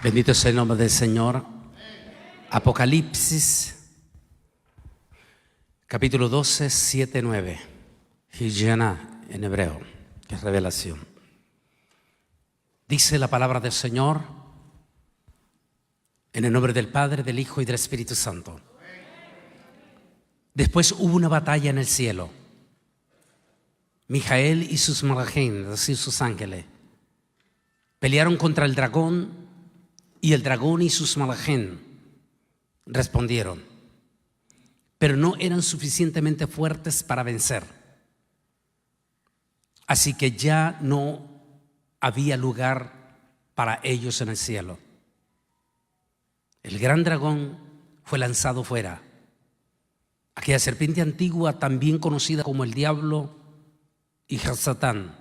Bendito sea el nombre del Señor. Apocalipsis, capítulo 12, 7, 9. Hijana en hebreo, que es revelación. Dice la palabra del Señor en el nombre del Padre, del Hijo y del Espíritu Santo. Después hubo una batalla en el cielo. Mijael y sus malachim, es decir, sus ángeles, pelearon contra el dragón, y el dragón y sus malachim respondieron, pero no eran suficientemente fuertes para vencer. Así que ya no había lugar para ellos en el cielo. El gran dragón fue lanzado fuera. Aquella serpiente antigua, también conocida como el diablo y Satán,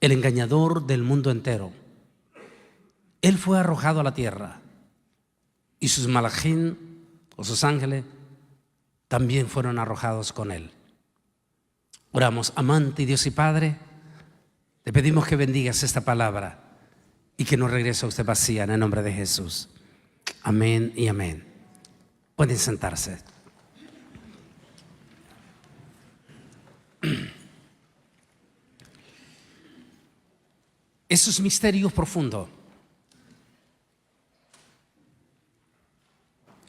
el engañador del mundo entero. Él fue arrojado a la tierra y sus malachim, o sus ángeles, también fueron arrojados con él. Oramos. Amante Dios y Padre, te pedimos que bendigas esta palabra y que no regrese a usted vacía, en el nombre de Jesús. Amén y amén. Pueden sentarse. Esos misterios profundos.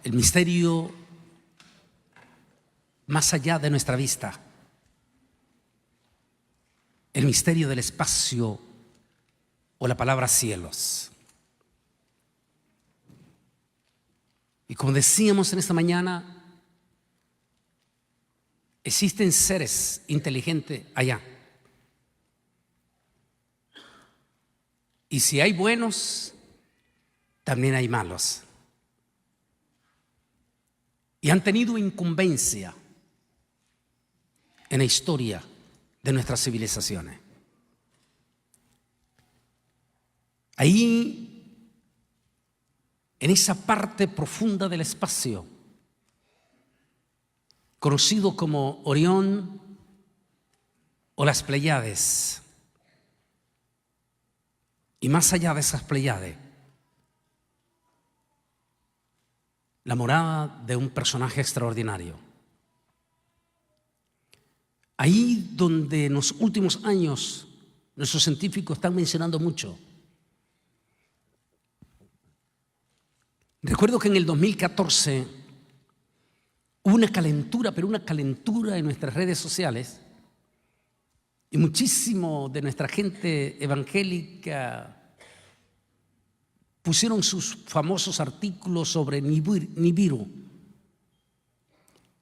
El misterio más allá de nuestra vista. El misterio del espacio o la palabra cielos. Y como decíamos en esta mañana, existen seres inteligentes allá. Y si hay buenos, también hay malos. Y han tenido incumbencia en la historia de nuestras civilizaciones. Ahí, en esa parte profunda del espacio, conocido como Orión o las Pléyades, y más allá de esas Pléyades, la morada de un personaje extraordinario. Ahí donde en los últimos años nuestros científicos están mencionando mucho. Recuerdo que en el 2014 hubo una calentura, pero una calentura en nuestras redes sociales, y muchísimo de nuestra gente evangélica pusieron sus famosos artículos sobre Nibiru.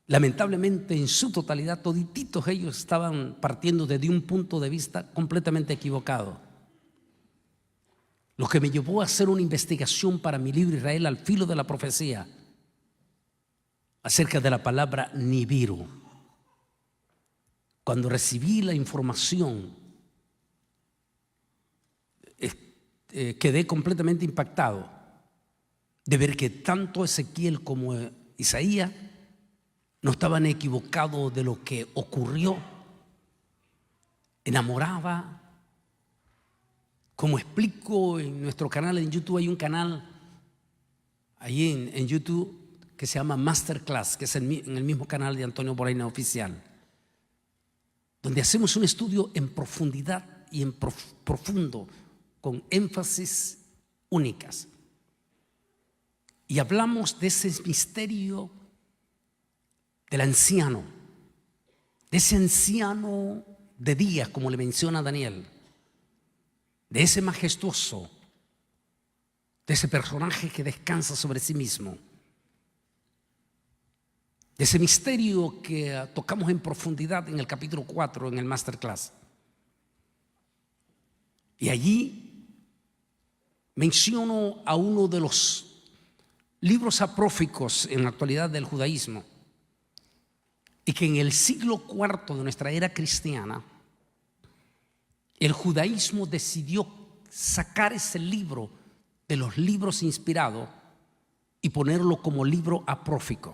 Lamentablemente, en su totalidad, todititos ellos estaban partiendo desde un punto de vista completamente equivocado. Lo que me llevó a hacer una investigación para mi libro Israel al filo de la profecía acerca de la palabra Nibiru. Cuando recibí la información, quedé completamente impactado de ver que tanto Ezequiel como Isaías no estaban equivocados de lo que ocurrió. Enamoraba, como explico en nuestro canal en YouTube. Hay un canal ahí en YouTube que se llama Masterclass, que es en el mismo canal de Antonio Boraina Oficial, donde hacemos un estudio en profundidad y en profundo, con énfasis únicas. Y hablamos de ese misterio del anciano, de ese anciano de días, como le menciona Daniel, de ese majestuoso, de ese personaje que descansa sobre sí mismo, de ese misterio que tocamos en profundidad en el capítulo 4, en el Masterclass. Y allí menciono a uno de los libros apócrifos en la actualidad del judaísmo, y que en el siglo IV de nuestra era cristiana, el judaísmo decidió sacar ese libro de los libros inspirados y ponerlo como libro apócrifo.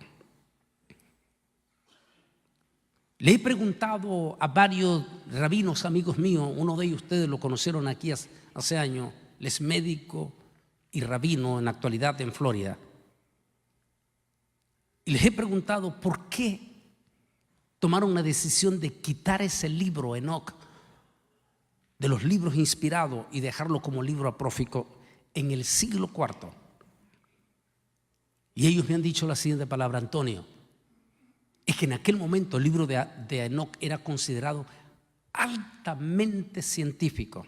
Le he preguntado a varios rabinos amigos míos, uno de ellos ustedes lo conocieron aquí hace años, él es médico, y rabino en la actualidad en Florida. Y les he preguntado por qué tomaron la decisión de quitar ese libro, Enoc, de los libros inspirados y dejarlo como libro apócrifo en el siglo IV. Y ellos me han dicho la siguiente palabra: Antonio, es que en aquel momento el libro de Enoc era considerado altamente científico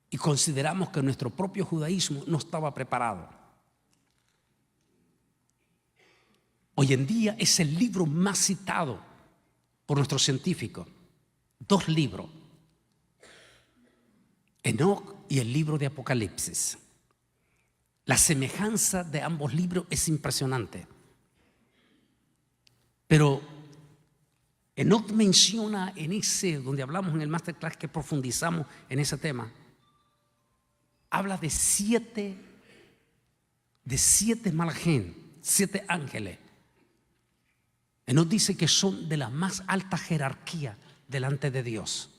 y consideramos que nuestro propio judaísmo no estaba preparado. Hoy en día es el libro más citado por nuestros científicos. 2 libros, Enoc y el libro de Apocalipsis. La semejanza de ambos libros es impresionante. Pero Enoc menciona en ese, donde hablamos en el masterclass que profundizamos en ese tema, habla de 7 malajim, 7 ángeles. Enoc dice que son de la más alta jerarquía delante de Dios.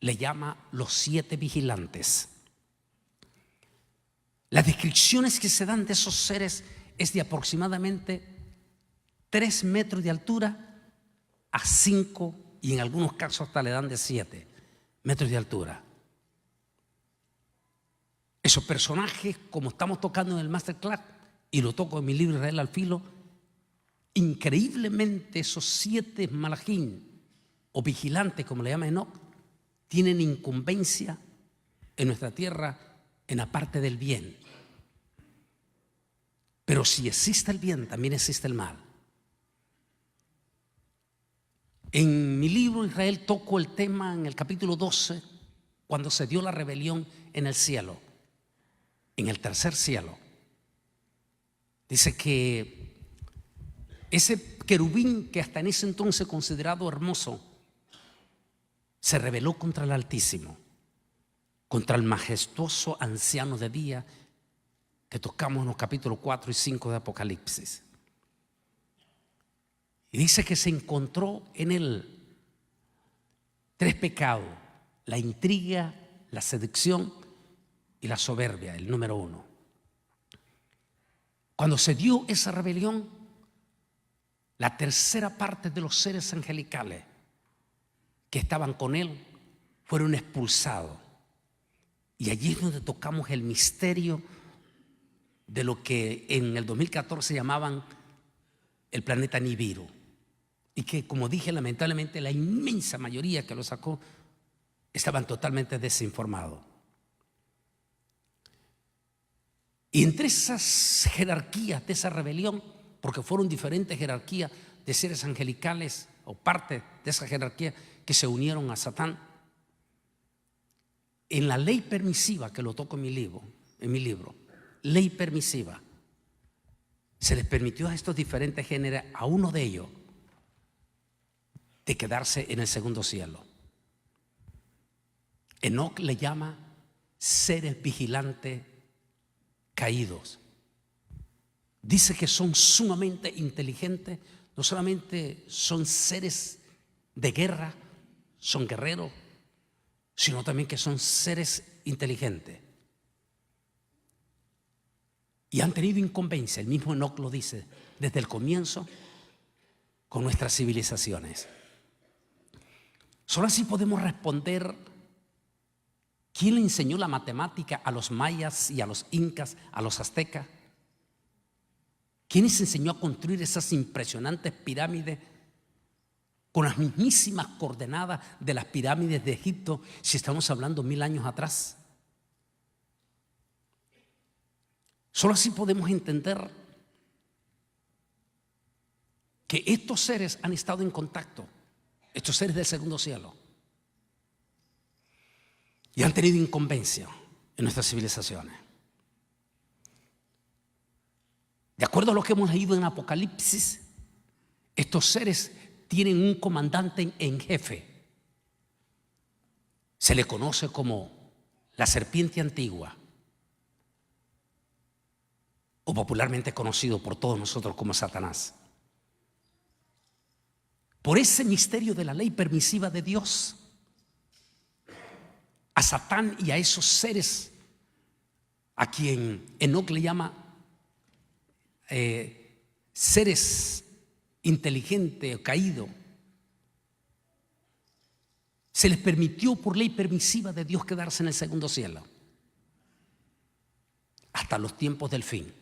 Le llama los 7 vigilantes. Las descripciones que se dan de esos seres es de aproximadamente 3 metros de altura a 5, y en algunos casos hasta le dan de 7 metros de altura. Esos personajes, como estamos tocando en el masterclass, y lo toco en mi libro Israel al filo, increíblemente esos 7 malajim o vigilantes, como le llama Enoc, tienen incumbencia en nuestra tierra en la parte del bien. Pero si existe el bien, también existe el mal. En mi libro Israel toco el tema en el capítulo 12, cuando se dio la rebelión en el cielo, en el tercer cielo. Dice que ese querubín, que hasta en ese entonces considerado hermoso, se rebeló contra el Altísimo, contra el majestuoso anciano de día que tocamos en los capítulos 4 y 5 de Apocalipsis. Y dice que se encontró en él 3 pecados: la intriga, la seducción y la soberbia, el número 1. Cuando se dio esa rebelión, la tercera parte de los seres angelicales que estaban con él fueron expulsados. Y allí es donde tocamos el misterio de lo que en el 2014 llamaban el planeta Nibiru, y que, como dije, lamentablemente la inmensa mayoría que lo sacó estaban totalmente desinformados. Y entre esas jerarquías de esa rebelión, porque fueron diferentes jerarquías de seres angelicales o parte de esa jerarquía que se unieron a Satán, en la ley permisiva, que lo toco en mi libro, ley permisiva, se les permitió a estos diferentes géneros, a uno de ellos, de quedarse en el segundo cielo. Enoc le llama seres vigilantes caídos. Dice que son sumamente inteligentes, no solamente son seres de guerra, son guerreros, sino también que son seres inteligentes. Y han tenido incumbencia, el mismo Enoc lo dice, desde el comienzo con nuestras civilizaciones. Solo así podemos responder: ¿quién le enseñó la matemática a los mayas y a los incas, a los aztecas? ¿Quién les enseñó a construir esas impresionantes pirámides con las mismísimas coordenadas de las pirámides de Egipto, si estamos hablando 1000 años atrás? Solo así podemos entender que estos seres han estado en contacto, estos seres del segundo cielo, y han tenido incumbencia en nuestras civilizaciones. De acuerdo a lo que hemos leído en Apocalipsis, estos seres tienen un comandante en jefe. Se le conoce como la serpiente antigua, o popularmente conocido por todos nosotros como Satanás. Por ese misterio de la ley permisiva de Dios, a Satán y a esos seres a quien Enoc le llama seres inteligentes o caídos, se les permitió por ley permisiva de Dios quedarse en el segundo cielo hasta los tiempos del fin.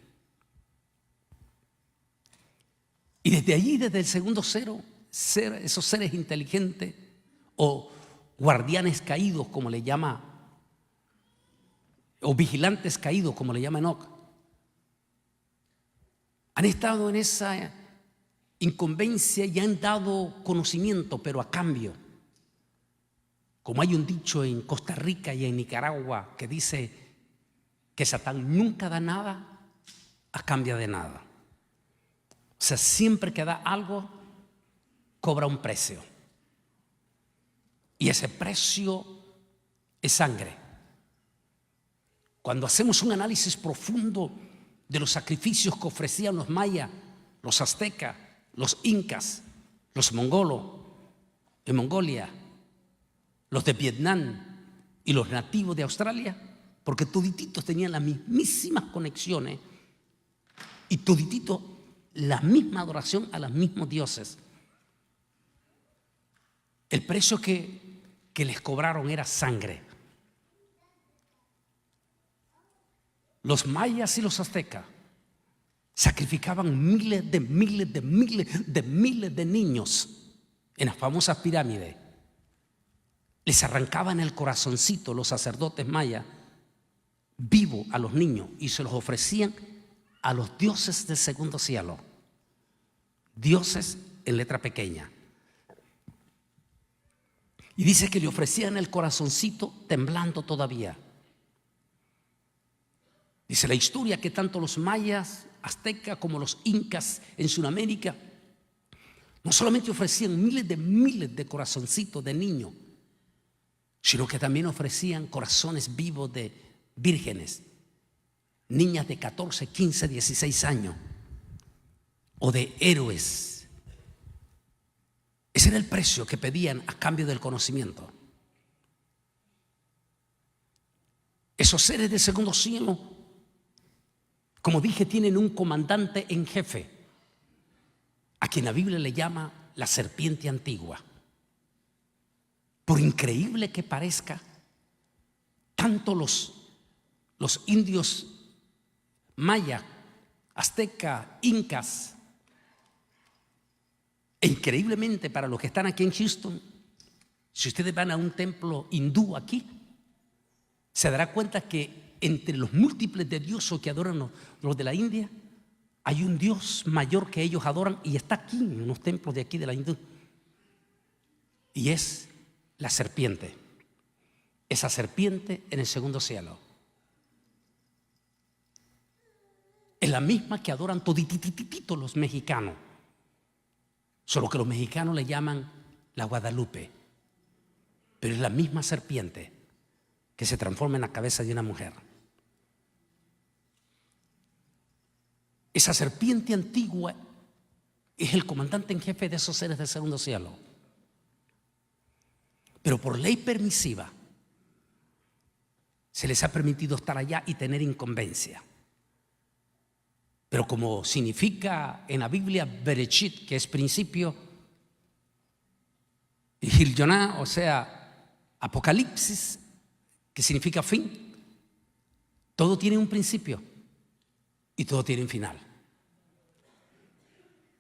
Y desde allí, desde el segundo cielo, esos seres inteligentes o guardianes caídos, como le llama, o vigilantes caídos, como le llama Enoc, han estado en esa incumbencia y han dado conocimiento, pero a cambio. Como hay un dicho en Costa Rica y en Nicaragua que dice que Satán nunca da nada a cambio de nada. O sea, siempre que da algo, cobra un precio. Y ese precio es sangre. Cuando hacemos un análisis profundo de los sacrificios que ofrecían los mayas, los aztecas, los incas, los mongolos en Mongolia, los de Vietnam y los nativos de Australia, porque todititos tenían las mismísimas conexiones y todititos la misma adoración a los mismos dioses. El precio que les cobraron era sangre. Los mayas y los aztecas sacrificaban miles de niños en las famosas pirámides. Les arrancaban el corazoncito los sacerdotes mayas vivo a los niños y se los ofrecían a los dioses del segundo cielo. Dioses en letra pequeña. Y dice que le ofrecían el corazoncito temblando todavía. Dice la historia que tanto los mayas, aztecas como los incas en Sudamérica no solamente ofrecían miles de corazoncitos de niños, sino que también ofrecían corazones vivos de vírgenes, niñas de 14, 15, 16 años o de héroes. Ese era el precio que pedían a cambio del conocimiento. Esos seres del segundo cielo, como dije, tienen un comandante en jefe, a quien la Biblia le llama la serpiente antigua. Por increíble que parezca, tanto los indios mayas, aztecas, incas, e increíblemente para los que están aquí en Houston, si ustedes van a un templo hindú aquí, se dará cuenta que entre los múltiples de dioses que adoran los de la India, hay un Dios mayor que ellos adoran y está aquí en los templos de aquí de la hindú. Y es la serpiente. Esa serpiente en el segundo cielo. Es la misma que adoran todititititos los mexicanos. Solo que los mexicanos le llaman la Guadalupe. Pero es la misma serpiente que se transforma en la cabeza de una mujer. Esa serpiente antigua es el comandante en jefe de esos seres del segundo cielo. Pero por ley permisiva se les ha permitido estar allá y tener incumbencia. Pero como significa en la Biblia Bereshit, que es principio, y Gilyoná, o sea, Apocalipsis, que significa fin, todo tiene un principio y todo tiene un final.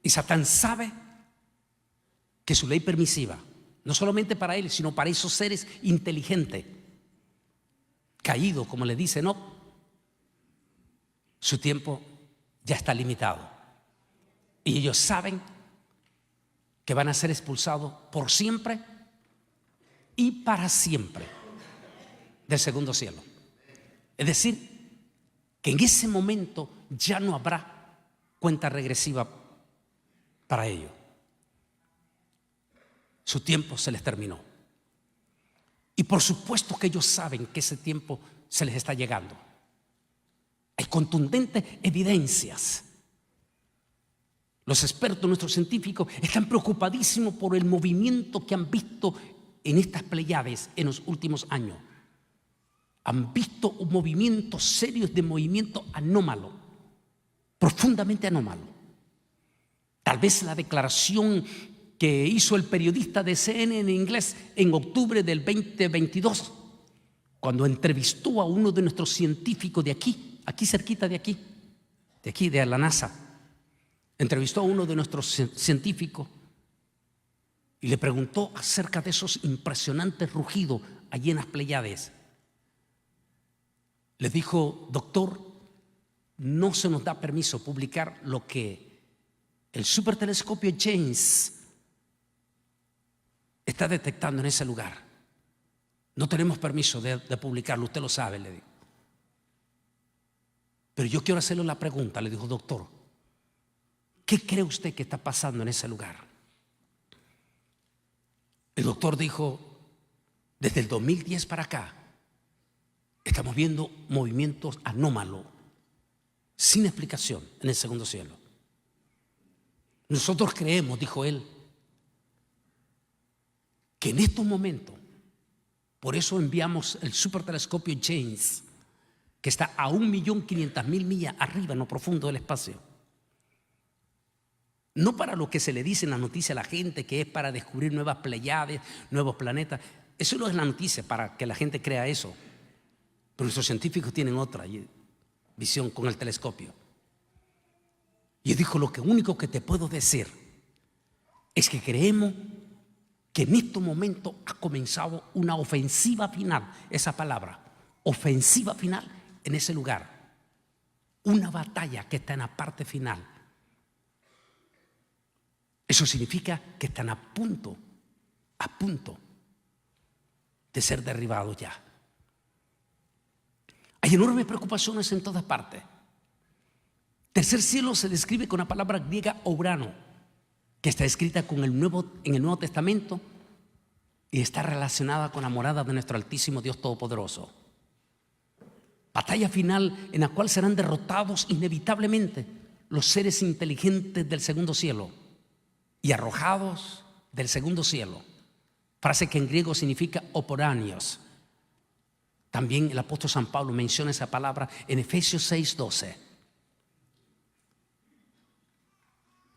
Y Satán sabe que su ley permisiva, no solamente para él, sino para esos seres inteligentes, caídos, como le dice Enoc, su tiempo ya está limitado. Y ellos saben que van a ser expulsados por siempre y para siempre del segundo cielo. Es decir, que en ese momento ya no habrá cuenta regresiva para ellos. Su tiempo se les terminó. Y por supuesto que ellos saben que ese tiempo se les está llegando. Hay contundentes evidencias. Los expertos, nuestros científicos, están preocupadísimos por el movimiento que han visto en estas Pleiades en los últimos años. han visto movimientos serios de movimiento anómalo, profundamente anómalo. Tal vez la declaración que hizo el periodista de CNN en inglés en octubre del 2022, cuando entrevistó a uno de nuestros científicos de aquí cerquita de aquí, de la NASA. Entrevistó a uno de nuestros científicos y le preguntó acerca de esos impresionantes rugidos allí en las Pléyades. Le dijo: doctor, no se nos da permiso publicar lo que el supertelescopio James está detectando en ese lugar. No tenemos permiso de publicarlo, usted lo sabe, le dijo. Pero yo quiero hacerle la pregunta, le dijo: doctor, ¿qué cree usted que está pasando en ese lugar? El doctor dijo: desde el 2010 para acá estamos viendo movimientos anómalos, sin explicación, en el segundo cielo. Nosotros creemos, dijo él, que en estos momentos, por eso enviamos el supertelescopio James, que está a 1.500.000 millas arriba en lo profundo del espacio. No para lo que se le dice en la noticia a la gente, que es para descubrir nuevas Pléyades, nuevos planetas. Eso no es la noticia para que la gente crea eso. Pero nuestros científicos tienen otra visión con el telescopio. Y dijo: lo único que te puedo decir es que creemos que en este momento ha comenzado una ofensiva final, esa palabra, ofensiva final en ese lugar. Una batalla que está en la parte final. Eso significa que están a punto de ser derribados ya. Hay enormes preocupaciones en todas partes. Tercer cielo se describe con la palabra griega obrano, que está escrita en el Nuevo Testamento y está relacionada con la morada de nuestro Altísimo Dios Todopoderoso. Batalla final en la cual serán derrotados inevitablemente los seres inteligentes del segundo cielo y arrojados del segundo cielo. Frase que en griego significa oporanios. También el apóstol San Pablo menciona esa palabra en Efesios 6:12.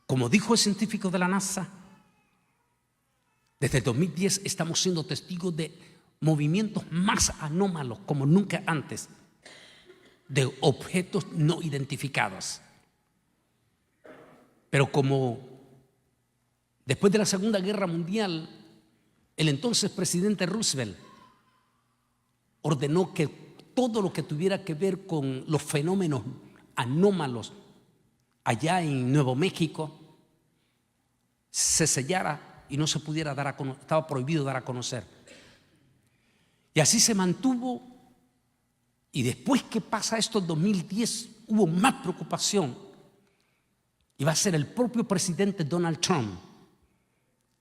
Como dijo el científico de la NASA, desde el 2010 estamos siendo testigos de movimientos más anómalos como nunca antes, de objetos no identificados. Pero como después de la Segunda Guerra Mundial, el entonces presidente Roosevelt ordenó que todo lo que tuviera que ver con los fenómenos anómalos allá en Nuevo México se sellara y no se pudiera dar a conocer, estaba prohibido dar a conocer. Y así se mantuvo. Y después que pasa esto en 2010 hubo más preocupación, y va a ser el propio presidente Donald Trump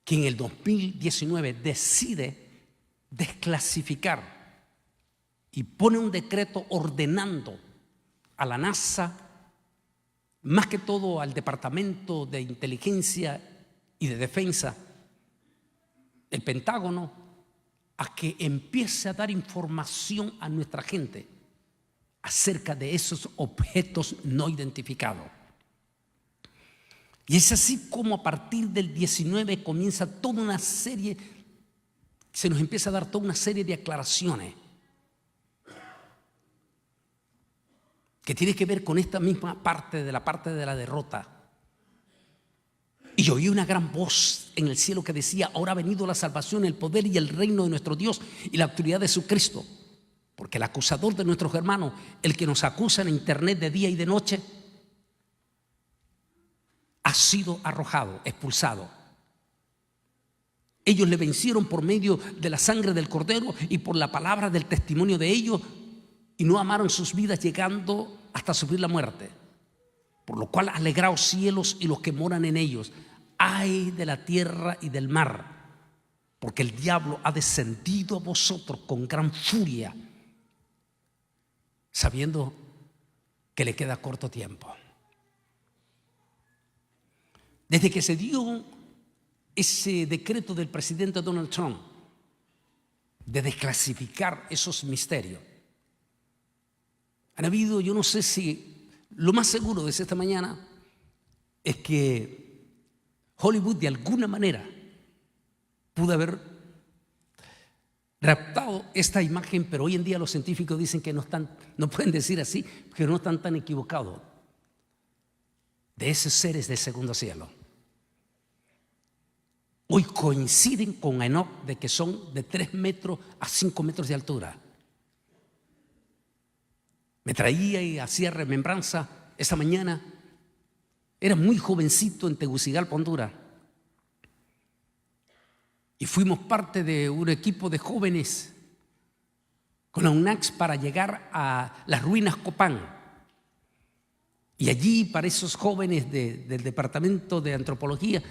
quien en el 2019 decide desclasificar y pone un decreto ordenando a la NASA, más que todo al Departamento de Inteligencia y de Defensa, el Pentágono, a que empiece a dar información a nuestra gente acerca de esos objetos no identificados. Y es así como a partir del 19 comienza toda una serie, se nos empieza a dar toda una serie de aclaraciones que tiene que ver con esta misma parte de la derrota. Y yo oí una gran voz en el cielo que decía: ahora ha venido la salvación, el poder y el reino de nuestro Dios y la autoridad de su Cristo. Porque el acusador de nuestros hermanos, el que nos acusa en internet de día y de noche, ha sido arrojado, expulsado. Ellos le vencieron por medio de la sangre del Cordero y por la palabra del testimonio de ellos, y no amaron sus vidas llegando hasta sufrir la muerte. Por lo cual, alegraos cielos y los que moran en ellos. Ay de la tierra y del mar, porque el diablo ha descendido a vosotros con gran furia, sabiendo que le queda corto tiempo. Desde que se dio ese decreto del presidente Donald Trump de desclasificar esos misterios, Han habido, yo no sé si, lo más seguro desde esta mañana es que Hollywood de alguna manera pudo haber raptado esta imagen, pero hoy en día los científicos dicen que no pueden decir así, que no están tan equivocados, de esos seres del segundo cielo. Hoy coinciden con Enoc de que son de 3 metros a 5 metros de altura. Me traía y hacía remembranza esa mañana. Era muy jovencito en Tegucigalpa, Honduras. Y fuimos parte de un equipo de jóvenes con la UNACS para llegar a las ruinas Copán. Y allí, para esos jóvenes del Departamento de Antropología,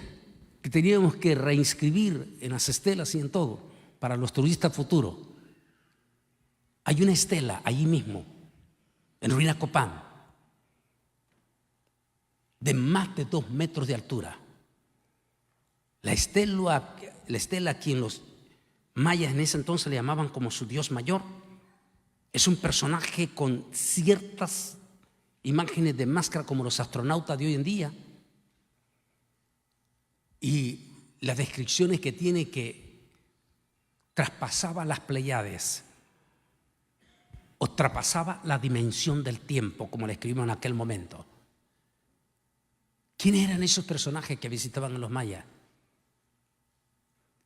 que teníamos que reinscribir en las estelas y en todo, para los turistas futuros, hay una estela allí mismo, en ruina Copán, de más de 2 metros de altura. La estela a quien los mayas en ese entonces le llamaban como su dios mayor, es un personaje con ciertas imágenes de máscara como los astronautas de hoy en día, y las descripciones que tiene que traspasaba las Pleiades o traspasaba la dimensión del tiempo, como le escribimos en aquel momento. ¿Quiénes eran esos personajes que visitaban a los mayas?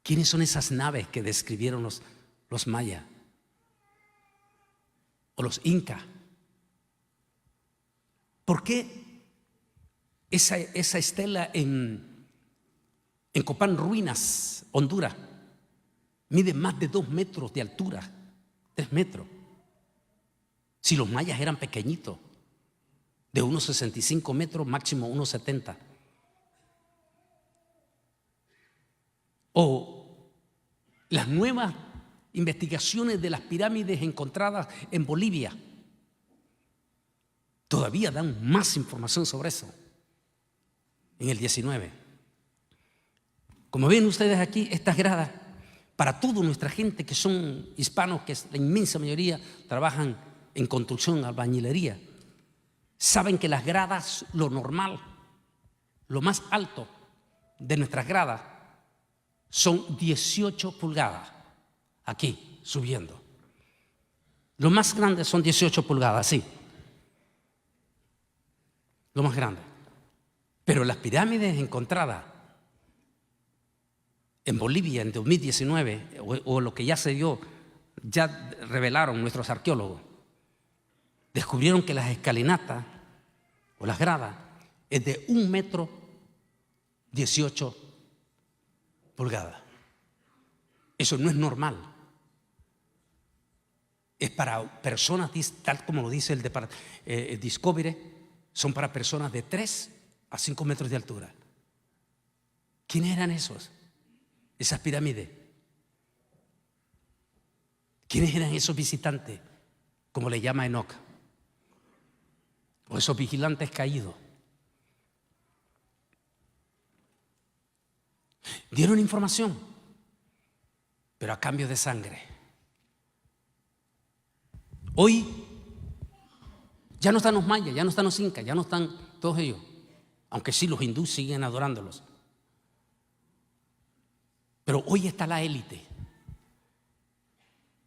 ¿Quiénes son esas naves que describieron los mayas? ¿O los incas? ¿Por qué esa estela en Copán Ruinas, Honduras, mide más de 2 metros de altura, 3 metros? Si los mayas eran pequeñitos, de unos 65 metros, máximo unos 70. O las nuevas investigaciones de las pirámides encontradas en Bolivia todavía dan más información sobre eso en el 19. Como ven ustedes aquí, estas gradas, para toda nuestra gente que son hispanos, que es la inmensa mayoría, trabajan en construcción, albañilería, saben que las gradas, lo normal, lo más alto de nuestras gradas son 18 pulgadas, aquí subiendo. Lo más grande son 18 pulgadas, sí. Lo más grande. Pero las pirámides encontradas en Bolivia en 2019, o lo que ya se dio, ya revelaron nuestros arqueólogos, descubrieron que las escalinatas o las gradas es de 1 metro 18 pulgadas. Eso no es normal. Es para personas, tal como lo dice el Discovery, son para personas de 3 a 5 metros de altura. ¿Quiénes eran esos? Esas pirámides. ¿Quiénes eran esos visitantes? Como le llama Enoc. O esos vigilantes caídos. Dieron información, pero a cambio de sangre. Hoy ya no están los mayas, ya no están los incas, ya no están todos ellos, aunque sí los hindúes siguen adorándolos. Pero hoy está la élite,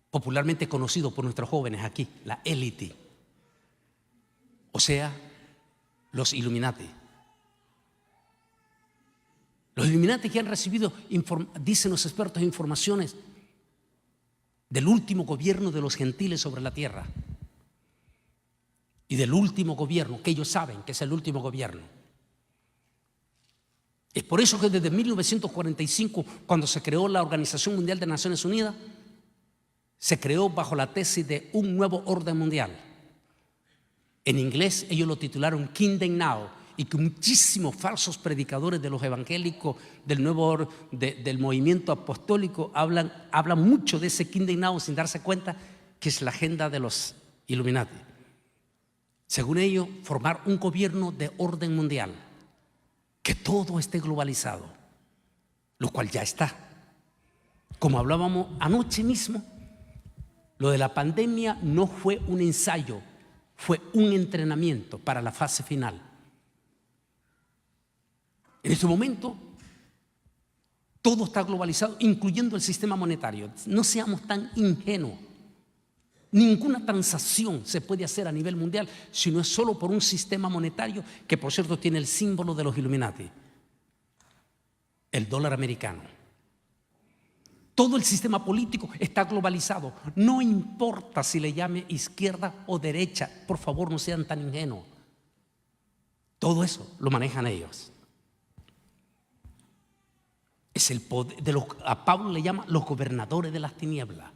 popularmente conocido por nuestros jóvenes aquí, la élite, o sea, los Illuminati. Los Illuminati que han recibido, dicen los expertos, informaciones del último gobierno de los gentiles sobre la tierra y del último gobierno, que ellos saben que es el último gobierno. Es por eso que desde 1945, cuando se creó la Organización Mundial de Naciones Unidas, se creó bajo la tesis de un nuevo orden mundial. En inglés ellos lo titularon Kingdom Now, y que muchísimos falsos predicadores de los evangélicos del movimiento apostólico hablan mucho de ese Kingdom Now sin darse cuenta que es la agenda de los Illuminati. Según ellos, formar un gobierno de orden mundial, que todo esté globalizado, lo cual ya está. Como hablábamos anoche mismo, lo de la pandemia no fue un ensayo fue un entrenamiento para la fase final. En este momento, todo está globalizado, incluyendo el sistema monetario. No seamos tan ingenuos. Ninguna transacción se puede hacer a nivel mundial si no es solo por un sistema monetario que, por cierto, tiene el símbolo de los Illuminati, el dólar americano. Todo el sistema político está globalizado. No importa si le llame izquierda o derecha, por favor, no sean tan ingenuos. Todo eso lo manejan ellos. Es el poder a Pablo le llama los gobernadores de las tinieblas.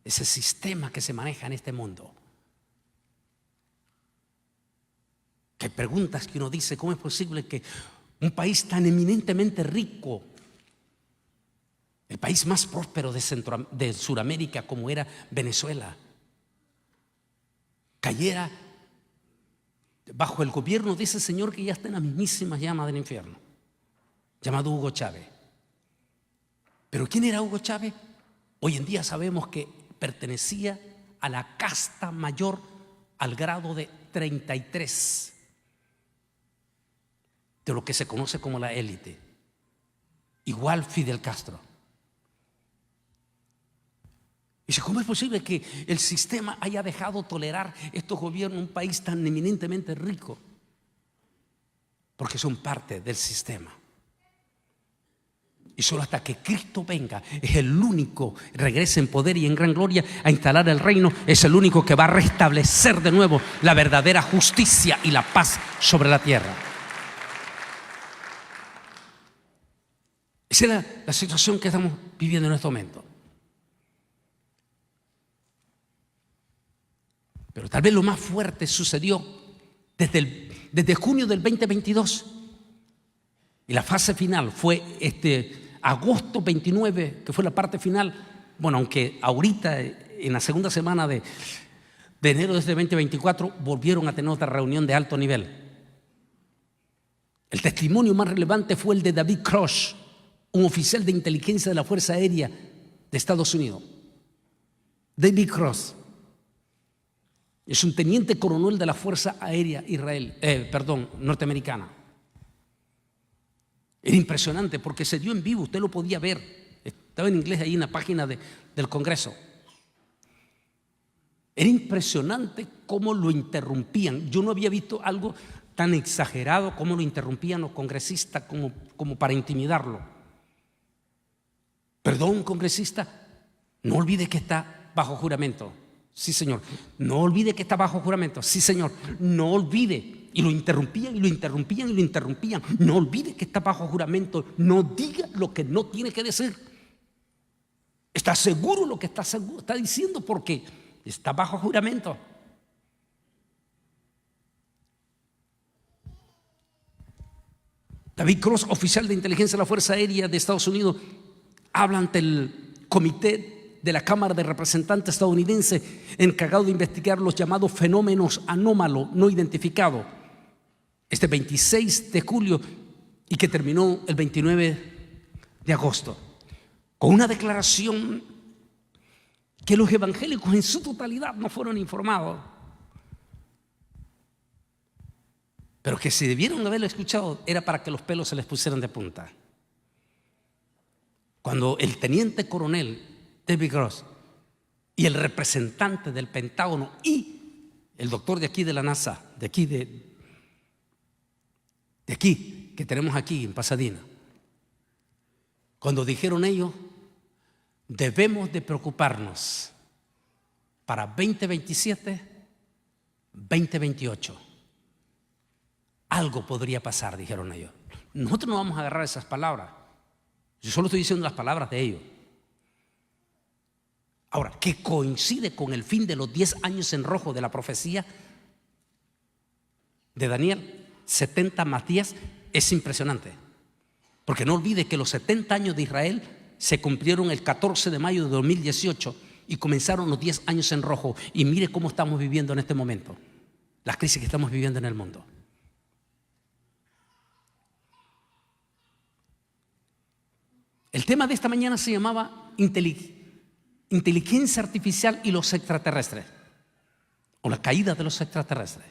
Ese sistema que se maneja en este mundo. Que hay preguntas que uno dice: ¿cómo es posible que un país tan eminentemente rico, el país más próspero de Sudamérica como era Venezuela, cayera bajo el gobierno de ese señor que ya está en las mismísimas llamas del infierno, llamado Hugo Chávez? ¿Pero quién era Hugo Chávez? Hoy en día sabemos que pertenecía a la casta mayor al grado de 33, de lo que se conoce como la élite. Igual Fidel Castro. Dice: ¿cómo es posible que el sistema haya dejado tolerar estos gobiernos un país tan eminentemente rico? Porque son parte del sistema. Y solo hasta que Cristo venga, es el único, regrese en poder y en gran gloria a instalar el reino, es el único que va a restablecer de nuevo la verdadera justicia y la paz sobre la tierra. Esa es la situación que estamos viviendo en este momento. Pero tal vez lo más fuerte sucedió desde junio del 2022. Y la fase final fue agosto 29, que fue la parte final. Bueno, aunque ahorita en la segunda semana de enero de este 2024 volvieron a tener otra reunión de alto nivel. El testimonio más relevante fue el de David Cross, un oficial de inteligencia de la Fuerza Aérea de Estados Unidos. David Cross es un teniente coronel de la Fuerza Aérea norteamericana. Era impresionante porque se dio en vivo, usted lo podía ver. Estaba en inglés ahí en la página del Congreso. Era impresionante cómo lo interrumpían. Yo no había visto algo tan exagerado como lo interrumpían los congresistas como para intimidarlo. Perdón, congresista, no olvide que está bajo juramento. Sí, señor. No olvide que está bajo juramento. Sí, señor. No olvide. Y lo interrumpían, y lo interrumpían, y lo interrumpían. No olvide que está bajo juramento. No diga lo que no tiene que decir. ¿Está seguro lo que está diciendo? Porque está bajo juramento. David Cross, oficial de inteligencia de la Fuerza Aérea de Estados Unidos, habla ante el comité de la Cámara de Representantes estadounidense encargado de investigar los llamados fenómenos anómalos no identificados, este 26 de julio y que terminó el 29 de agosto, con una declaración que los evangélicos en su totalidad no fueron informados, pero que si debieron haberlo escuchado era para que los pelos se les pusieran de punta. Cuando el teniente coronel David Cross y el representante del Pentágono y el doctor de aquí de la NASA, de aquí que tenemos aquí en Pasadena, cuando dijeron ellos: debemos de preocuparnos para 2027, 2028. Algo podría pasar, dijeron ellos. Nosotros no vamos a agarrar esas palabras. Yo solo estoy diciendo las palabras de ellos. Ahora, que coincide con el fin de los 10 años en rojo de la profecía de Daniel, 70 más 10, es impresionante. Porque no olvide que los 70 años de Israel se cumplieron el 14 de mayo de 2018 y comenzaron los 10 años en rojo. Y mire cómo estamos viviendo en este momento, las crisis que estamos viviendo en el mundo. El tema de esta mañana se llamaba inteligencia artificial y los extraterrestres. o la caída de los extraterrestres.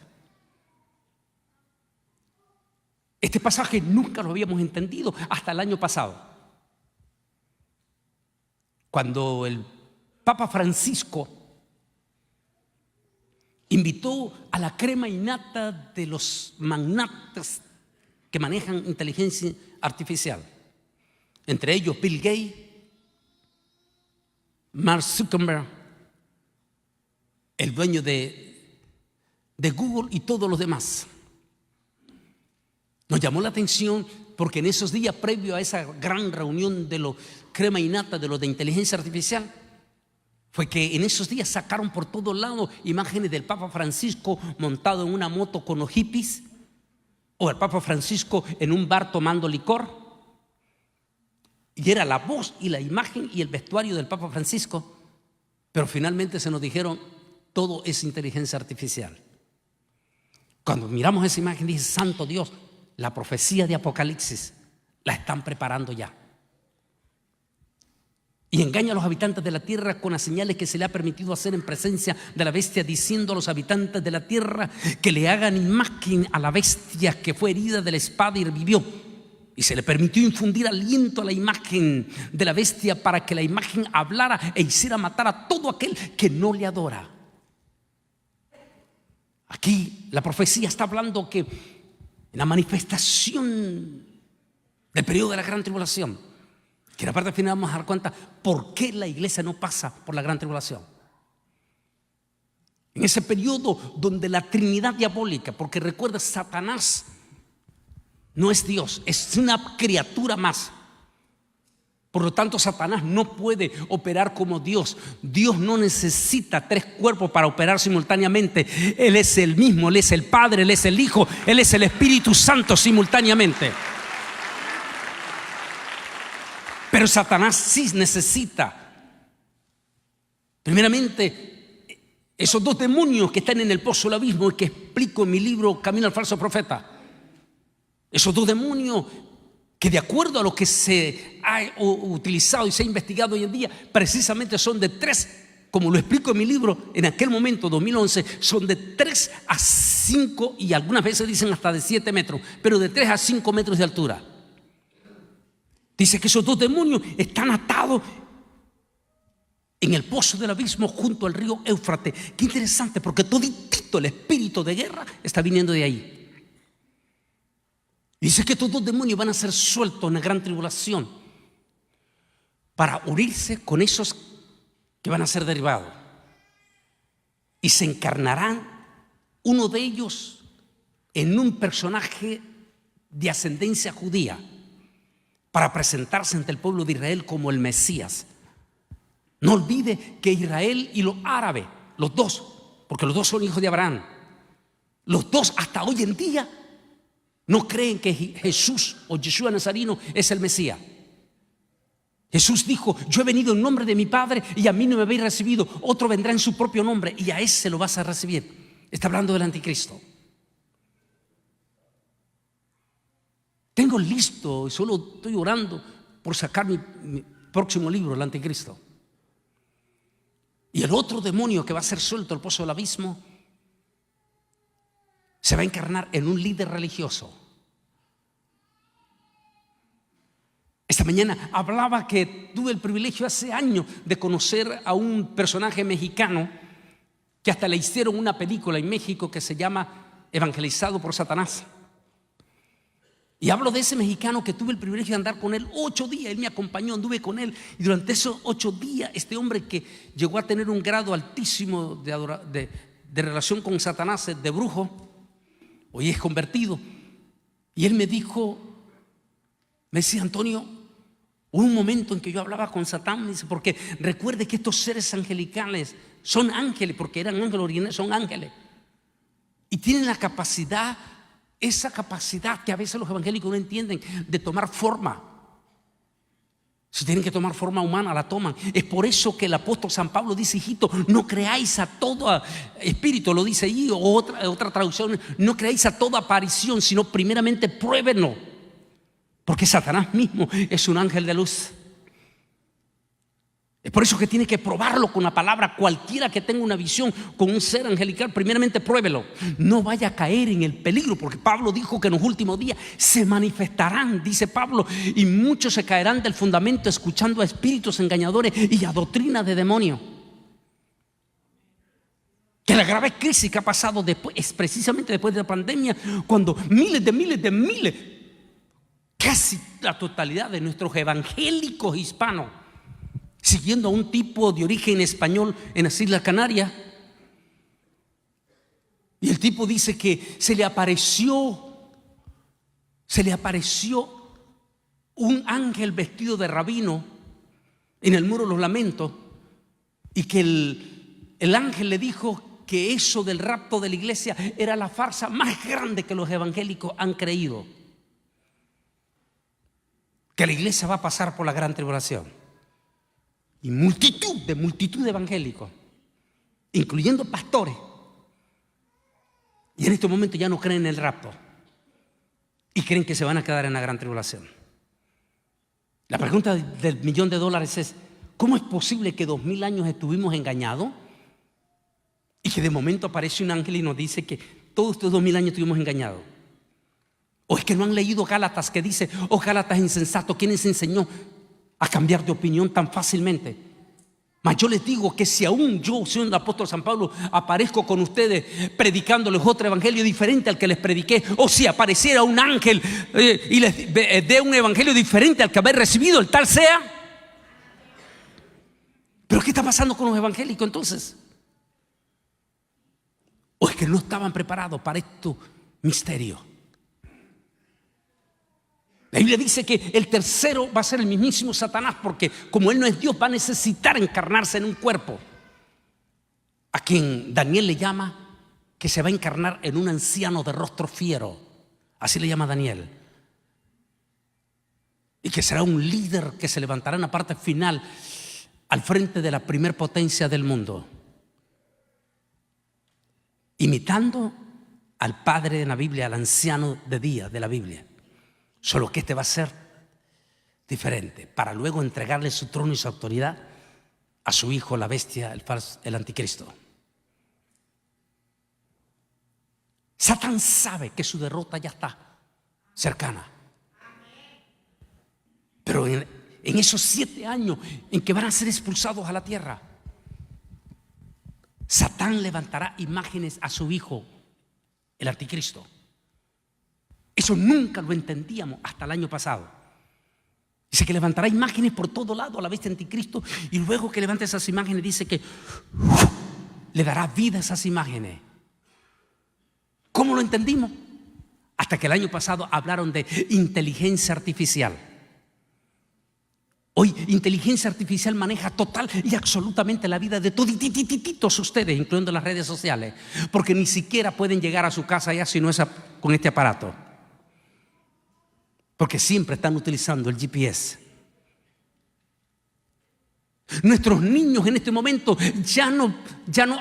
Este pasaje nunca lo habíamos entendido hasta el año pasado, cuando el Papa Francisco invitó a la crema innata de los magnates que manejan inteligencia artificial, entre ellos Bill Gates, Mark Zuckerberg, el dueño de Google y todos los demás. Nos llamó la atención porque en esos días previo a esa gran reunión de los crema innata, de los de inteligencia artificial, fue que en esos días sacaron por todos lados imágenes del Papa Francisco montado en una moto con los hippies, o el Papa Francisco en un bar tomando licor. Y era la voz y la imagen y el vestuario del Papa Francisco, pero finalmente se nos dijeron: todo es inteligencia artificial. Cuando miramos esa imagen, dice: santo Dios, la profecía de Apocalipsis la están preparando ya. Y engaña a los habitantes de la tierra con las señales que se le ha permitido hacer en presencia de la bestia, diciendo a los habitantes de la tierra que le hagan imagen a la bestia que fue herida de la espada y revivió. Y se le permitió infundir aliento a la imagen de la bestia para que la imagen hablara e hiciera matar a todo aquel que no le adora. Aquí la profecía está hablando que en la manifestación del periodo de la gran tribulación, que en la parte final vamos a dar cuenta por qué la iglesia no pasa por la gran tribulación. En ese periodo donde la Trinidad diabólica, porque recuerda, Satanás no es Dios, es una criatura más. Por lo tanto, Satanás no puede operar como Dios. Dios no necesita tres cuerpos para operar simultáneamente. Él es el mismo, Él es el Padre, Él es el Hijo, Él es el Espíritu Santo simultáneamente. Pero Satanás sí necesita, primeramente, esos dos demonios que están en el pozo del abismo y que explico en mi libro Camino al Falso Profeta. Esos dos demonios que, de acuerdo a lo que se ha utilizado y se ha investigado hoy en día, precisamente son de 3, como lo explico en mi libro, en aquel momento, 2011, son de 3 a 5 y algunas veces dicen hasta de 7 metros, pero de 3 a 5 metros de altura. Dice que esos dos demonios están atados en el pozo del abismo junto al río Éufrates. Qué interesante, porque toditito el espíritu de guerra está viniendo de ahí. Dice que estos dos demonios van a ser sueltos en la gran tribulación para unirse con esos que van a ser derribados. Y se encarnarán uno de ellos en un personaje de ascendencia judía, para presentarse ante el pueblo de Israel como el Mesías. No olvide que Israel y los árabes, los dos, porque los dos son hijos de Abraham, los dos hasta hoy en día no creen que Jesús o Yeshua Nazareno es el Mesías. Jesús dijo: yo he venido en nombre de mi Padre y a mí no me habéis recibido, otro vendrá en su propio nombre y a ese lo vas a recibir. Está hablando del anticristo. Tengo listo y solo estoy orando por sacar mi próximo libro, el anticristo. Y el otro demonio que va a ser suelto al pozo del abismo se va a encarnar en un líder religioso. Esta mañana hablaba que tuve el privilegio hace años de conocer a un personaje mexicano que hasta le hicieron una película en México que se llama Evangelizado por Satanás. Y hablo de ese mexicano que tuve el privilegio de andar con él 8 días. Él me acompañó, anduve con él. Y durante esos 8 días, este hombre que llegó a tener un grado altísimo de relación con Satanás, de brujo, hoy es convertido. Y él me decía: Antonio, hubo un momento en que yo hablaba con Satán, me dice, porque recuerde que estos seres angelicales son ángeles, porque eran ángeles originales, son ángeles. Y tienen la capacidad, esa capacidad que a veces los evangélicos no entienden, de tomar forma. Si tienen que tomar forma humana, la toman. Es por eso que el apóstol San Pablo dice: hijito, no creáis a todo espíritu, lo dice ahí, o otra traducción, no creáis a toda aparición, sino primeramente pruébenlo, porque Satanás mismo es un ángel de luz. Es por eso que tiene que probarlo con la palabra. Cualquiera que tenga una visión con un ser angelical, primeramente pruébelo. No vaya a caer en el peligro, porque Pablo dijo que en los últimos días se manifestarán, dice Pablo, y muchos se caerán del fundamento escuchando a espíritus engañadores y a doctrina de demonios. Que la grave crisis que ha pasado después, es precisamente después de la pandemia, cuando miles, casi la totalidad de nuestros evangélicos hispanos, siguiendo a un tipo de origen español en las Islas Canarias, y el tipo dice que se le apareció un ángel vestido de rabino en el Muro de los Lamentos, y que el ángel le dijo que eso del rapto de la iglesia era la farsa más grande que los evangélicos han creído, que la iglesia va a pasar por la gran tribulación. Y multitud de evangélicos, incluyendo pastores, y en este momento ya no creen en el rapto y creen que se van a quedar en la gran tribulación. La pregunta del $1.000.000 es: ¿cómo es posible que 2000 años estuvimos engañados y que de momento aparece un ángel y nos dice que todos estos 2000 años estuvimos engañados? ¿O es que no han leído Gálatas, que dice: oh Gálatas insensato, ¿quién les enseñó a cambiar de opinión tan fácilmente? Mas yo les digo que si aún yo, soy el apóstol San Pablo, aparezco con ustedes predicándoles otro evangelio diferente al que les prediqué, o si apareciera un ángel y les dé un evangelio diferente al que haber recibido, el tal sea. ¿Pero qué está pasando con los evangélicos entonces? ¿O es que no estaban preparados para estos misterios? La Biblia dice que el tercero va a ser el mismísimo Satanás, porque como él no es Dios, va a necesitar encarnarse en un cuerpo, a quien Daniel le llama que se va a encarnar en un anciano de rostro fiero. Así le llama Daniel. Y que será un líder que se levantará en la parte final al frente de la primer potencia del mundo, imitando al padre en la Biblia, al anciano de día de la Biblia. Solo que este va a ser diferente, para luego entregarle su trono y su autoridad a su hijo, la bestia, el anticristo. Satán sabe que su derrota ya está cercana. Pero en esos 7 años en que van a ser expulsados a la tierra, Satán levantará imágenes a su hijo, el anticristo. Eso nunca lo entendíamos hasta el año pasado. Dice que levantará imágenes por todo lado a la bestia anticristo, y luego que levante esas imágenes dice que le dará vida a esas imágenes. ¿Cómo lo entendimos? Hasta que el año pasado hablaron de inteligencia artificial. Hoy inteligencia artificial maneja total y absolutamente la vida de todos ustedes, incluyendo las redes sociales, porque ni siquiera pueden llegar a su casa ya si no es con este aparato, porque siempre están utilizando el GPS. Nuestros niños en este momento ya no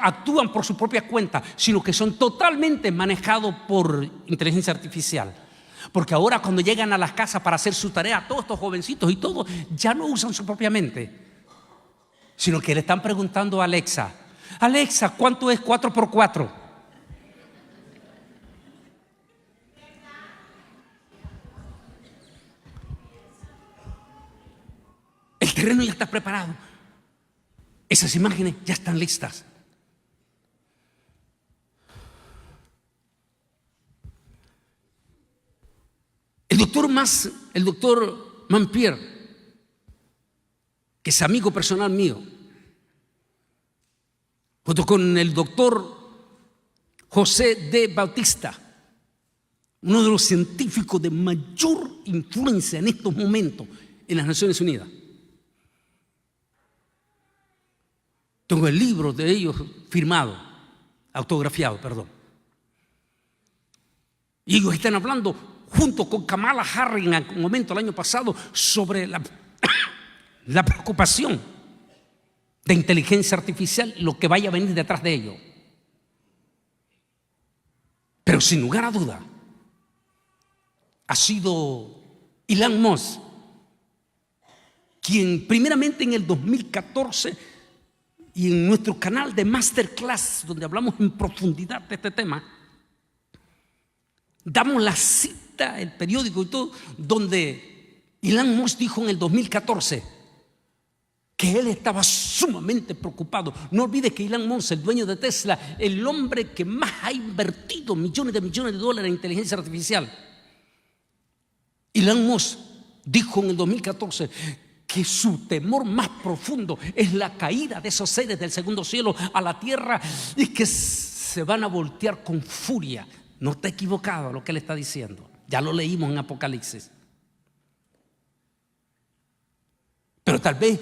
actúan por su propia cuenta, sino que son totalmente manejados por inteligencia artificial. Porque ahora cuando llegan a las casas para hacer su tarea, todos estos jovencitos y todos ya no usan su propia mente, sino que le están preguntando a Alexa: Alexa, ¿cuánto es 4x4? El terreno ya está preparado. Esas imágenes ya están listas. El doctor Mampierre, que es amigo personal mío, junto con el doctor José D. Bautista, uno de los científicos de mayor influencia en estos momentos en las Naciones Unidas. Tengo el libro de ellos firmado, autografiado, perdón. Y ellos están hablando junto con Kamala Harris en algún momento el año pasado sobre la preocupación de inteligencia artificial, lo que vaya a venir detrás de ello. Pero sin lugar a duda, ha sido Elon Musk quien primeramente en el 2014 y en nuestro canal de Masterclass, donde hablamos en profundidad de este tema, damos la cita, el periódico y todo, donde Elon Musk dijo en el 2014 que él estaba sumamente preocupado. No olvide que Elon Musk, el dueño de Tesla, el hombre que más ha invertido millones de dólares en inteligencia artificial, Elon Musk dijo en el 2014 que su temor más profundo es la caída de esos seres del segundo cielo a la tierra y que se van a voltear con furia. No está equivocado lo que él está diciendo. Ya lo leímos en Apocalipsis. Pero tal vez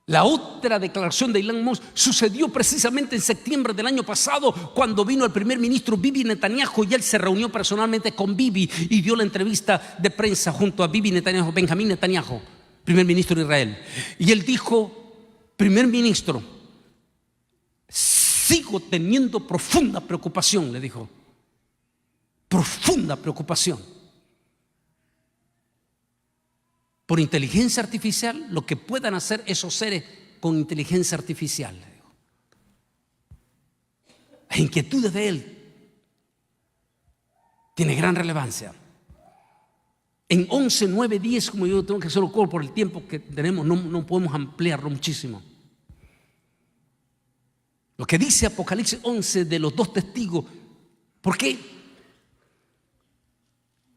la otra declaración de Elon Musk sucedió precisamente en septiembre del año pasado, cuando vino el primer ministro Bibi Netanyahu y él se reunió personalmente con Bibi y dio la entrevista de prensa junto a Bibi Netanyahu, Benjamín Netanyahu, primer ministro de Israel. Y él dijo: primer ministro, sigo teniendo profunda preocupación, le dijo. Profunda preocupación por inteligencia artificial, lo que puedan hacer esos seres con inteligencia artificial. Las inquietudes de él tienen gran relevancia. En 11, 9, 10, como yo tengo que hacerlo por el tiempo que tenemos, no podemos ampliarlo muchísimo. Lo que dice Apocalipsis 11 de los dos testigos, ¿por qué?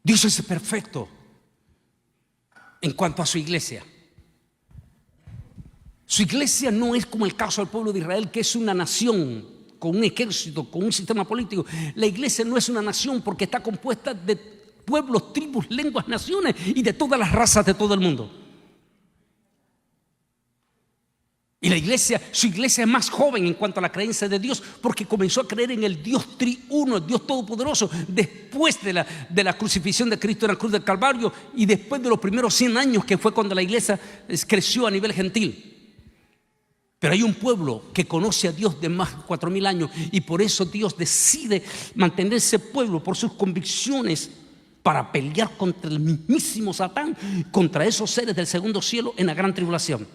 Dios es perfecto en cuanto a su iglesia. Su iglesia no es como el caso del pueblo de Israel, que es una nación con un ejército, con un sistema político. La iglesia no es una nación porque está compuesta de pueblos, tribus, lenguas, naciones y de todas las razas de todo el mundo. Y la iglesia, su iglesia es más joven en cuanto a la creencia de Dios, porque comenzó a creer en el Dios triuno, el Dios todopoderoso, después de la crucifixión de Cristo en la cruz del Calvario y después de los primeros 100 años, que fue cuando la iglesia creció a nivel gentil. Pero hay un pueblo que conoce a Dios de más de 4,000 años y por eso Dios decide mantener ese pueblo por sus convicciones para pelear contra el mismísimo Satán, contra esos seres del segundo cielo en la gran tribulación.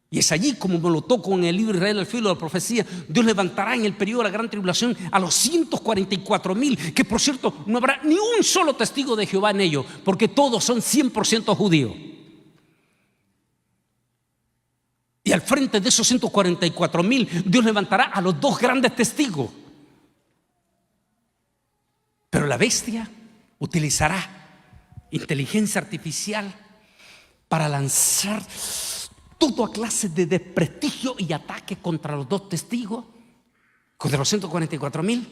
Y es allí, como me lo toco en el libro Israel al filo de la profecía, Dios levantará en el periodo de la gran tribulación a los 144,000, que por cierto no habrá ni un solo testigo de Jehová en ellos, porque todos son 100% judíos. Y al frente de esos 144,000, Dios levantará a los dos grandes testigos. Pero la bestia utilizará inteligencia artificial para lanzar toda clase de desprestigio y ataque contra los dos testigos, contra los 144,000,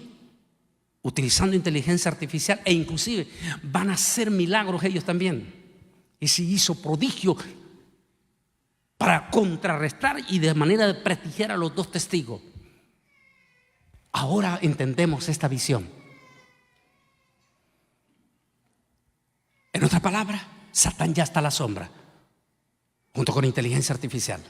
utilizando inteligencia artificial, e inclusive van a hacer milagros ellos también. Y se hizo prodigio para contrarrestar y de manera de prestigiar a los dos testigos. Ahora entendemos esta visión. En otras palabras, Satán ya está a la sombra, junto con inteligencia artificial.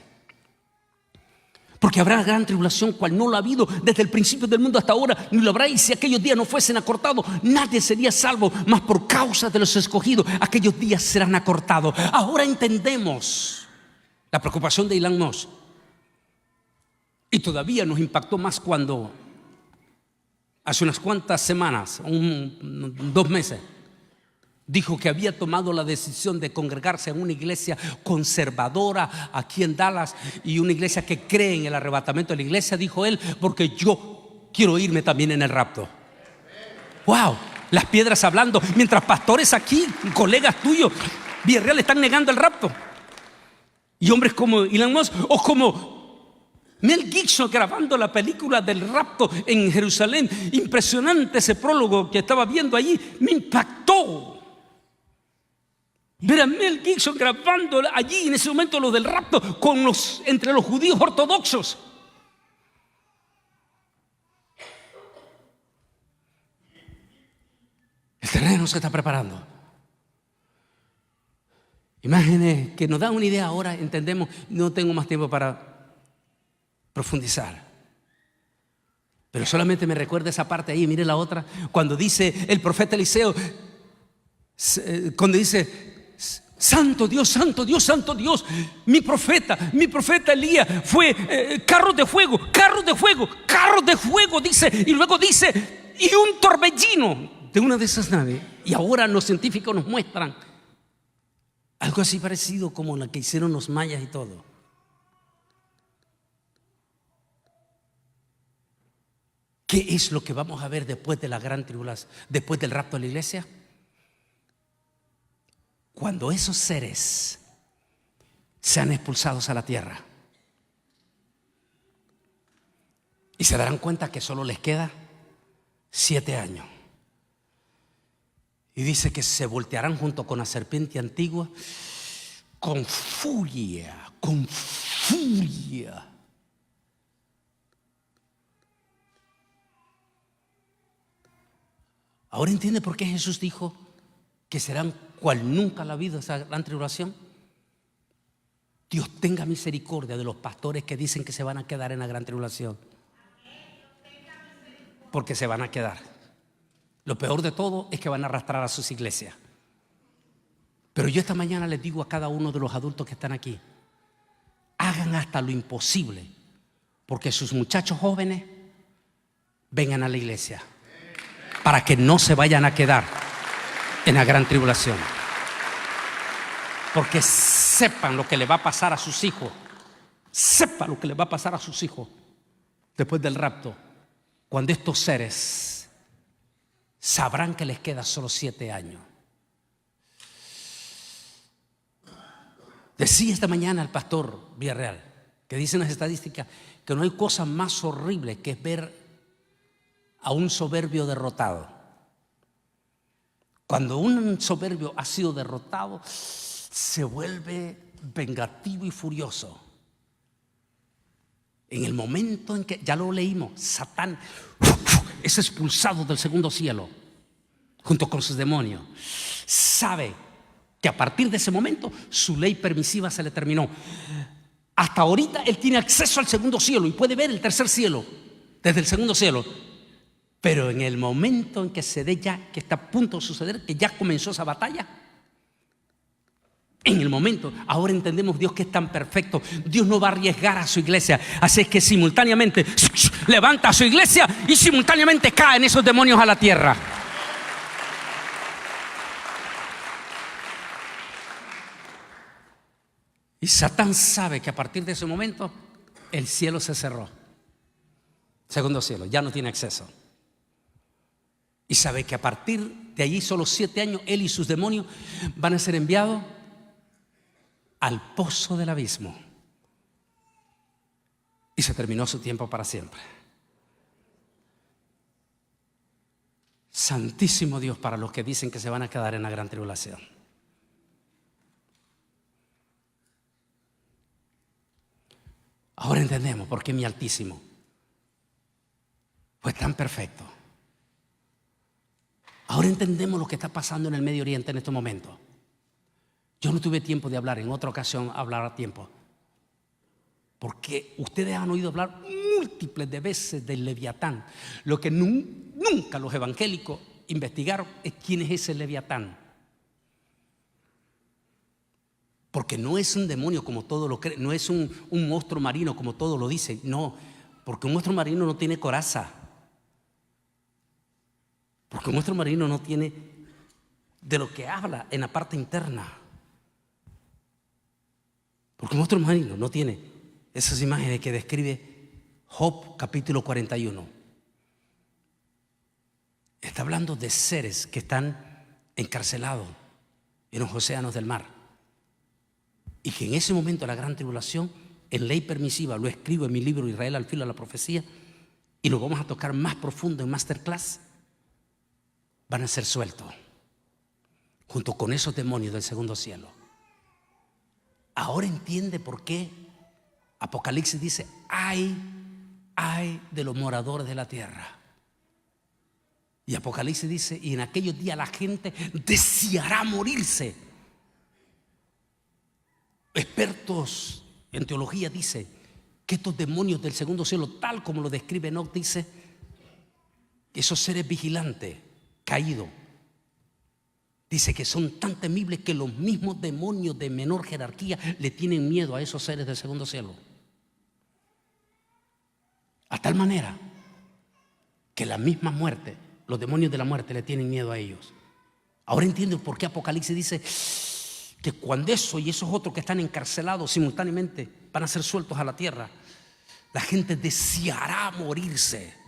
Porque habrá gran tribulación, cual no lo ha habido desde el principio del mundo hasta ahora, ni lo habrá, y si aquellos días no fuesen acortados, nadie sería salvo, mas por causa de los escogidos, aquellos días serán acortados. Ahora entendemos la preocupación de Elon Musk. Y todavía nos impactó más cuando hace unas cuantas semanas, 2 meses, dijo que había tomado la decisión de congregarse en una iglesia conservadora aquí en Dallas, y una iglesia que cree en el arrebatamiento de la iglesia, dijo él, porque yo quiero irme también en el rapto. ¡Wow! Las piedras hablando, mientras pastores aquí, colegas tuyos, Villarreal, están negando el rapto. Y hombres como Elon Musk o como Mel Gibson grabando la película del rapto en Jerusalén. Impresionante ese prólogo que estaba viendo allí, me impactó. Ver a Mel Gibson grabando allí en ese momento lo del rapto entre los judíos ortodoxos. El terreno se está preparando. Imágenes que nos dan una idea ahora, entendemos. No tengo más tiempo para profundizar, pero solamente me recuerda esa parte ahí. Mire la otra, cuando dice el profeta Eliseo, cuando dice: Santo Dios, santo Dios, santo Dios. Mi profeta Elías fue carros de fuego, carros de fuego, carros de fuego, dice. Y luego dice, y un torbellino de una de esas naves. Y ahora los científicos nos muestran algo así parecido como la que hicieron los mayas y todo. ¿Qué es lo que vamos a ver después de la gran tribulación, después del rapto de la iglesia? Cuando esos seres sean expulsados a la tierra y se darán cuenta que solo les queda 7 años. Y dice que se voltearán junto con la serpiente antigua con furia, con furia. Ahora entiende por qué Jesús dijo que serán cual nunca la vida esa gran tribulación. Dios tenga misericordia de los pastores que dicen que se van a quedar en la gran tribulación, porque se van a quedar. Lo peor de todo es que van a arrastrar a sus iglesias. Pero yo esta mañana les digo a cada uno de los adultos que están aquí, hagan hasta lo imposible porque sus muchachos jóvenes vengan a la iglesia, para que no se vayan a quedar en la gran tribulación. Porque sepan lo que le va a pasar a sus hijos. Sepan lo que le va a pasar a sus hijos después del rapto, cuando estos seres sabrán que les queda solo 7 años. Decía esta mañana el pastor Villarreal, que dice en las estadísticas que no hay cosa más horrible que es ver a un soberbio derrotado. Cuando un soberbio ha sido derrotado, se vuelve vengativo y furioso. En el momento en que, ya lo leímos, Satán es expulsado del segundo cielo junto con sus demonios. Sabe que a partir de ese momento su ley permisiva se le terminó. Hasta ahorita él tiene acceso al segundo cielo y puede ver el tercer cielo desde el segundo cielo. Pero en el momento en que se dé ya, que está a punto de suceder, que ya comenzó esa batalla, en el momento, ahora entendemos Dios que es tan perfecto. Dios no va a arriesgar a su iglesia. Así es que simultáneamente levanta a su iglesia y simultáneamente caen esos demonios a la tierra. Y Satán sabe que a partir de ese momento el cielo se cerró. Segundo cielo, ya no tiene acceso. Y sabe que a partir de allí, solo 7 años, él y sus demonios van a ser enviados al pozo del abismo. Y se terminó su tiempo para siempre. Santísimo Dios para los que dicen que se van a quedar en la gran tribulación. Ahora entendemos por qué mi Altísimo fue tan perfecto. Ahora entendemos lo que está pasando en el Medio Oriente en estos momentos. Yo no tuve tiempo de hablar, en otra ocasión hablar a tiempo, porque ustedes han oído hablar múltiples de veces del Leviatán. Lo que nunca los evangélicos investigaron es quién es ese Leviatán. Porque no es un demonio como todos lo creen, no es un monstruo marino como todos lo dicen, no, porque un monstruo marino no tiene coraza. Porque un monstruo marino no tiene de lo que habla en la parte interna. Porque un monstruo marino no tiene esas imágenes que describe Job capítulo 41. Está hablando de seres que están encarcelados en los océanos del mar. Y que en ese momento de la gran tribulación, en ley permisiva, lo escribo en mi libro Israel al filo de la profecía, y lo vamos a tocar más profundo en masterclass, van a ser sueltos junto con esos demonios del segundo cielo. Ahora entiende por qué Apocalipsis dice: ay de los moradores de la tierra. Y Apocalipsis dice: y en aquellos días la gente deseará morirse. Expertos en teología dicen que estos demonios del segundo cielo, tal como lo describe Enoch, dice, esos seres vigilantes caídos, Dice que son tan temibles que los mismos demonios de menor jerarquía le tienen miedo a esos seres del segundo cielo. A tal manera que la misma muerte, los demonios de la muerte le tienen miedo a ellos. Ahora entiendo por qué Apocalipsis dice que cuando eso y esos otros que están encarcelados simultáneamente van a ser sueltos a la tierra, la gente deseará morirse.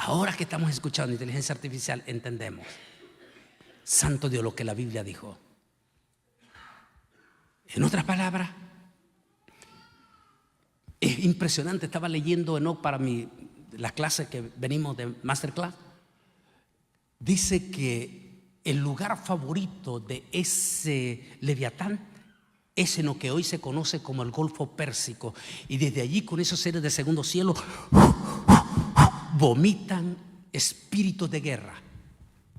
Ahora que estamos escuchando inteligencia artificial, entendemos. Santo Dios, lo que la Biblia dijo. En otras palabras, es impresionante. Estaba leyendo Enoch para las clases que venimos de Masterclass. Dice que el lugar favorito de ese Leviatán es en lo que hoy se conoce como el Golfo Pérsico. Y desde allí, con esos seres del segundo cielo, vomitan espíritus de guerra.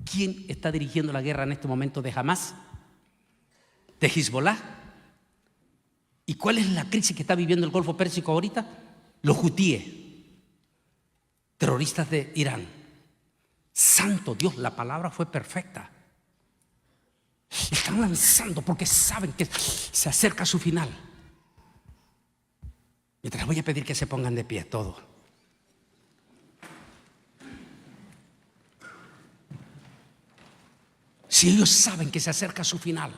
¿Quién está dirigiendo la guerra en este momento? ¿De Hamás? ¿De Hezbollah? ¿Y cuál es la crisis que está viviendo el Golfo Pérsico ahorita? Los hutíes, terroristas de Irán. Santo Dios, la palabra fue perfecta. Están lanzando porque saben que se acerca su final. Mientras voy a pedir que se pongan de pie todos. Si ellos saben que se acerca su final,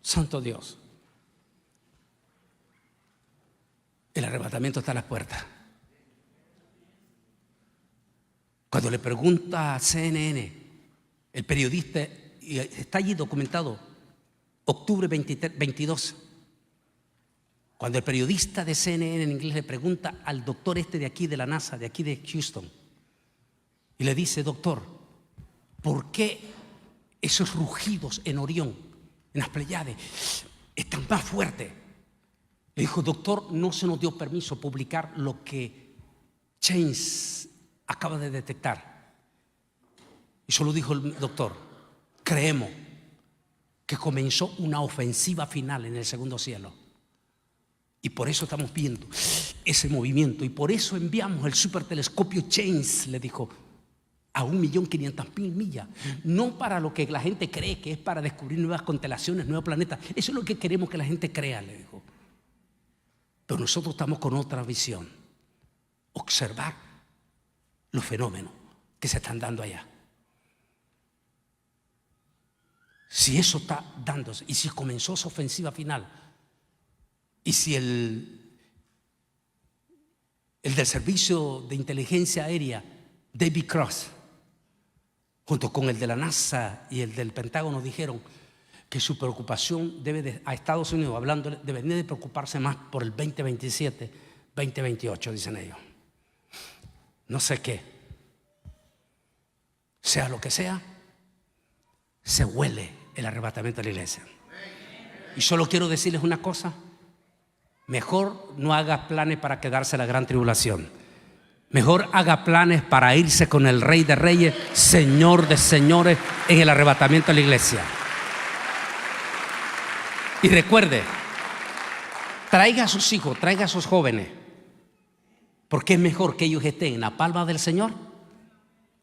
Santo Dios, el arrebatamiento está a las puertas. Cuando le pregunta a CNN, el periodista, y está allí documentado, octubre 22, cuando el periodista de CNN en inglés le pregunta al doctor de aquí de la NASA, de aquí de Houston, y le dice: doctor, ¿por qué esos rugidos en Orión, en las Pléyades, están más fuertes? Le dijo: doctor, no se nos dio permiso publicar lo que James acaba de detectar. Y solo dijo el doctor: creemos que comenzó una ofensiva final en el segundo cielo. Y por eso estamos viendo ese movimiento. Y por eso enviamos el supertelescopio James, le dijo, a 1.500.000 millas. No para lo que la gente cree que es para descubrir nuevas constelaciones, nuevos planetas. Eso es lo que queremos que la gente crea, le dijo. Pero nosotros estamos con otra visión: observar los fenómenos que se están dando allá. Si eso está dándose, y si comenzó esa ofensiva final, y si el del servicio de inteligencia aérea, David Cross, junto con el de la NASA y el del Pentágono, dijeron que su preocupación a Estados Unidos, hablando, debería de preocuparse más por el 2027, 2028, dicen ellos. No sé qué. Sea lo que sea, se huele el arrebatamiento de la iglesia. Y solo quiero decirles una cosa: mejor no haga planes para quedarse en la gran tribulación. Mejor haga planes para irse con el Rey de Reyes, Señor de Señores, en el arrebatamiento de la iglesia. Y recuerde, traiga a sus hijos, traiga a sus jóvenes, porque es mejor que ellos estén en la palma del Señor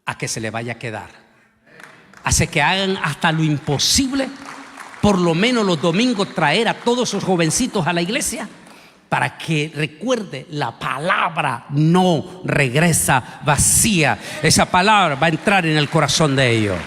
a que se le vaya a quedar. Hace que hagan hasta lo imposible, por lo menos los domingos, traer a todos esos jovencitos a la iglesia, para que recuerde, la palabra no regresa vacía. Esa palabra va a entrar en el corazón de ellos.